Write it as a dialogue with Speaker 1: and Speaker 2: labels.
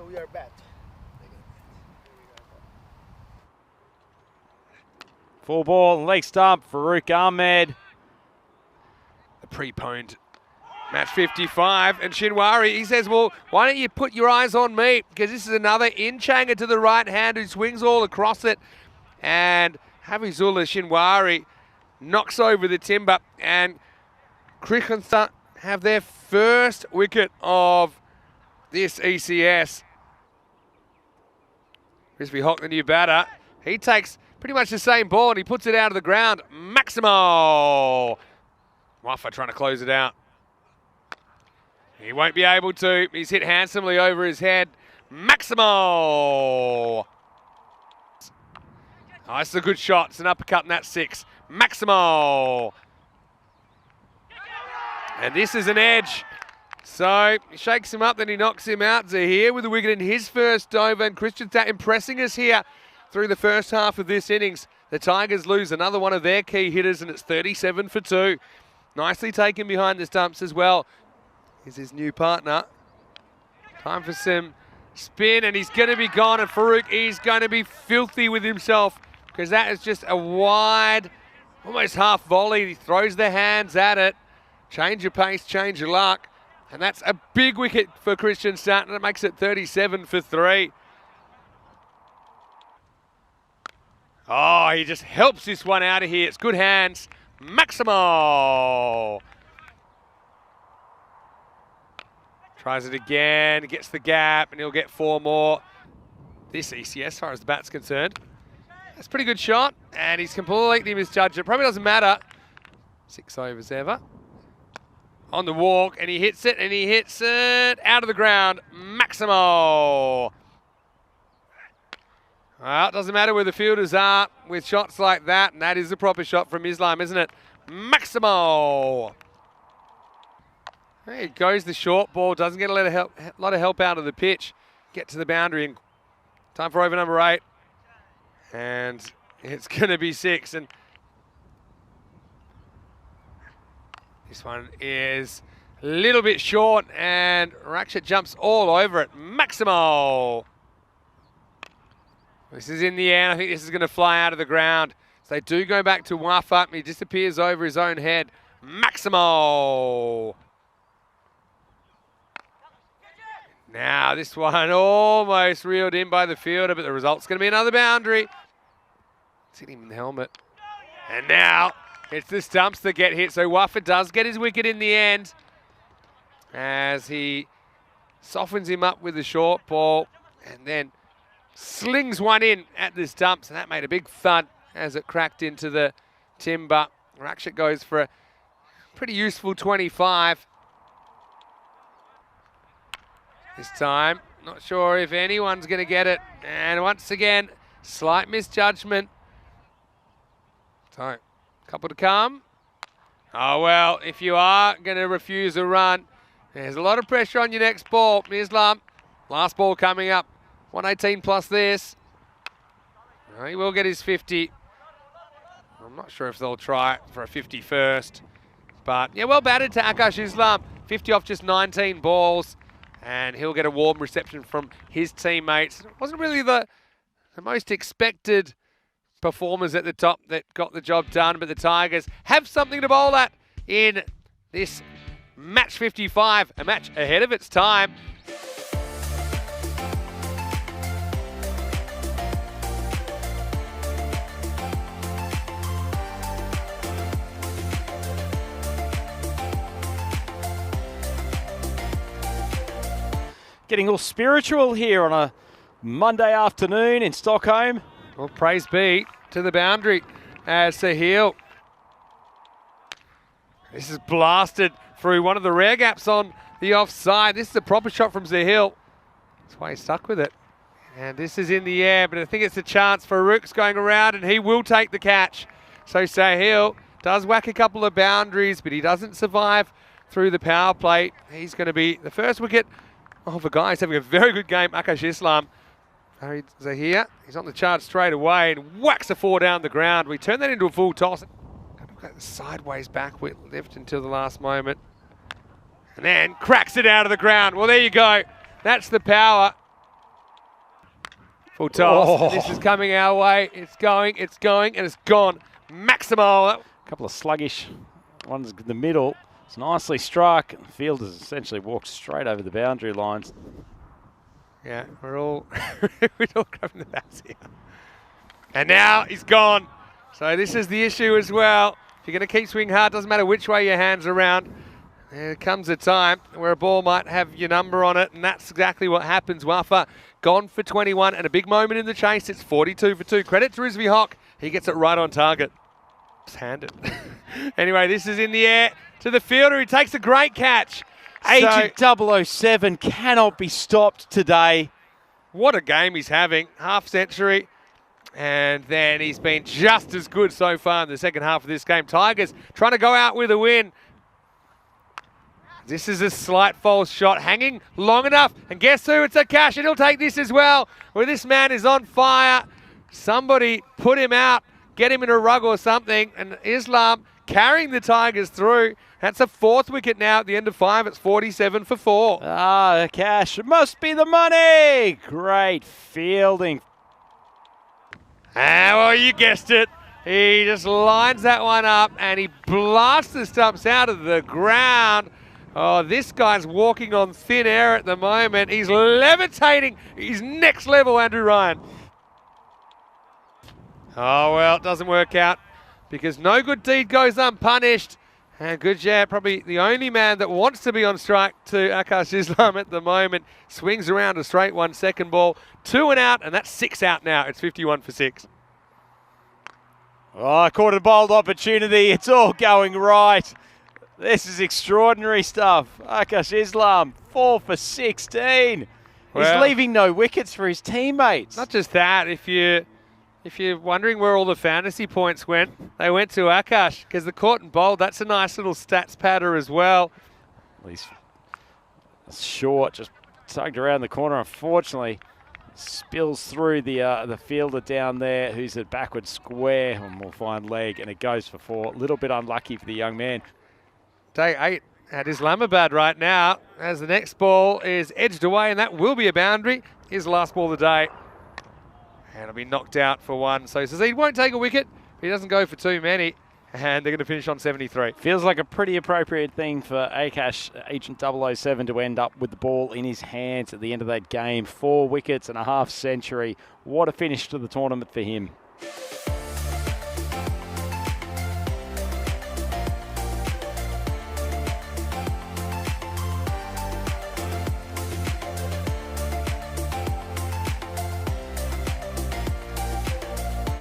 Speaker 1: we are bad.
Speaker 2: Full ball, leg stump, Farouk Ahmed.
Speaker 3: The pre-poned match 55, and Shinwari, he says, well, why don't you put your eyes on me? Because this is another in-changer to the right hand who swings all across it. And Havizullah Shinwari knocks over the timber, and Kristianstad have their first wicket of this ECS. Crispy Hock, the new batter, he takes pretty much the same ball and he puts it out of the ground. Maximo! Waffa trying to close it out. He won't be able to. He's hit handsomely over his head. Maximo! Oh, this is a good shot. It's an uppercut and that's 6. Maximo! And this is an edge. So he shakes him up, then he knocks him out. Zahir with the wicket in his first over, and Kristianstad impressing us here through the first half of this innings. The Tigers lose another one of their key hitters, and it's 37 for 2. Nicely taken behind the stumps as well. Here's his new partner. Time for some spin, and he's going to be gone, and Farouk is going to be filthy with himself because that is just a wide, almost half volley. He throws the hands at it. Change your pace, change your luck. And that's a big wicket for Kristianstad, and it makes it 37 for 3. Oh, he just helps this one out of here. It's good hands. Maximo! Tries it again, gets the gap, and he'll get 4 more. This ECS, as far as the bat's concerned. That's a pretty good shot, and he's completely misjudged it. Probably doesn't matter. 6 overs ever. On the walk, and he hits it, out of the ground. Maximo! Well, it doesn't matter where the fielders are with shots like that, and that is a proper shot from Islam, isn't it? Maximo! There goes the short ball, doesn't get a lot of help out of the pitch. Get to the boundary, and time for over number 8. And it's going to be 6. And this one is a little bit short, and Rakshit jumps all over it. Maximo! This is in the air. I think this is going to fly out of the ground. So they do go back to Waffa. He disappears over his own head. Maximo! Now this one almost reeled in by the fielder, but the result's going to be another boundary. It's hitting him in the helmet. And now it's the stumps that get hit. So Waffa does get his wicket in the end as he softens him up with the short ball and then slings one in at the stumps, and that made a big thud as it cracked into the timber. Rakshit goes for a pretty useful 25. This time, not sure if anyone's going to get it. And once again, slight misjudgment. So, couple to come. Oh, well, if you are going to refuse a run, there's a lot of pressure on your next ball. Islam, last ball coming up. 118 plus this. He will get his 50. I'm not sure if they'll try for a 50 first. But, yeah, well batted to Akash Islam. 50 off just 19 balls. And he'll get a warm reception from his teammates. It wasn't really the most expected performers at the top that got the job done, but the Tigers have something to bowl at in this match 55, a match ahead of its time.
Speaker 2: Getting all spiritual here on a Monday afternoon in Stockholm.
Speaker 3: Well, praise be to the boundary as Sahil. This is blasted through one of the rare gaps on the offside. This is a proper shot from Sahil. That's why he's stuck with it. And this is in the air, but I think it's a chance for Rooks going around, and he will take the catch. So Sahil does whack a couple of boundaries, but he doesn't survive through the power play. He's going to be the first wicket of a guy who's having a very good game, Akash Islam. Zahir, he's on the charge straight away and whacks a 4 down the ground. We turn that into a full toss. Sideways backward lift until the last moment. And then cracks it out of the ground. Well, there you go. That's the power. Full toss.
Speaker 2: Oh.
Speaker 3: This is coming our way. It's going, and it's gone. Maximo.
Speaker 2: A couple of sluggish ones in the middle. It's nicely struck. The field has essentially walked straight over the boundary lines.
Speaker 3: Yeah, we're all grabbing the bats here. And now he's gone. So this is the issue as well. If you're going to keep swinging hard, doesn't matter which way your hand's around. There comes a time where a ball might have your number on it, and that's exactly what happens. Waffa gone for 21, and a big moment in the chase. It's 42 for 2. Credit to Rizvi Hock. He gets it right on target. Just hand it. Anyway, this is in the air to the fielder. He takes a great catch.
Speaker 2: Agent 007 cannot be stopped today.
Speaker 3: What a game he's having. Half century. And then he's been just as good so far in the second half of this game. Tigers trying to go out with a win. This is a slight false shot, hanging long enough. And guess who? It's a cash, and he'll take this as well. Well, this man is on fire. Somebody put him out, get him in a rug or something. And Islam carrying the Tigers through. That's a 4th wicket now at the end of 5. It's 47 for 4.
Speaker 2: Ah, the cash. It must be the money. Great fielding.
Speaker 3: Ah, well, you guessed it. He just lines that one up, and he blasts the stumps out of the ground. Oh, this guy's walking on thin air at the moment. He's levitating. He's next level, Andrew Ryan. Oh, well, it doesn't work out because no good deed goes unpunished. And Gujat, probably the only man that wants to be on strike to Akash Islam at the moment, swings around a straight one, second ball, 2 and out, and that's 6 out now. It's 51 for 6.
Speaker 2: Oh, caught a bold opportunity. It's all going right. This is extraordinary stuff. Akash Islam, 4 for 16.
Speaker 3: Well,
Speaker 2: he's leaving no wickets for his teammates.
Speaker 3: Not just that, if you're wondering where all the fantasy points went, they went to Akash because the caught and bowled, that's a nice little stats patter as well.
Speaker 2: He's short, just tugged around the corner. Unfortunately, spills through the fielder down there, who's at backward square, and we'll find leg, and it goes for 4. A little bit unlucky for the young man.
Speaker 3: Day 8 at Islamabad right now, as the next ball is edged away, and that will be a boundary. Here's the last ball of the day. And it'll be knocked out for 1. So Sazid won't take a wicket. He doesn't go for too many. And they're going to finish on 73.
Speaker 2: Feels like a pretty appropriate thing for Akash, Agent 007, to end up with the ball in his hands at the end of that game. 4 wickets and a half century. What a finish to the tournament for him.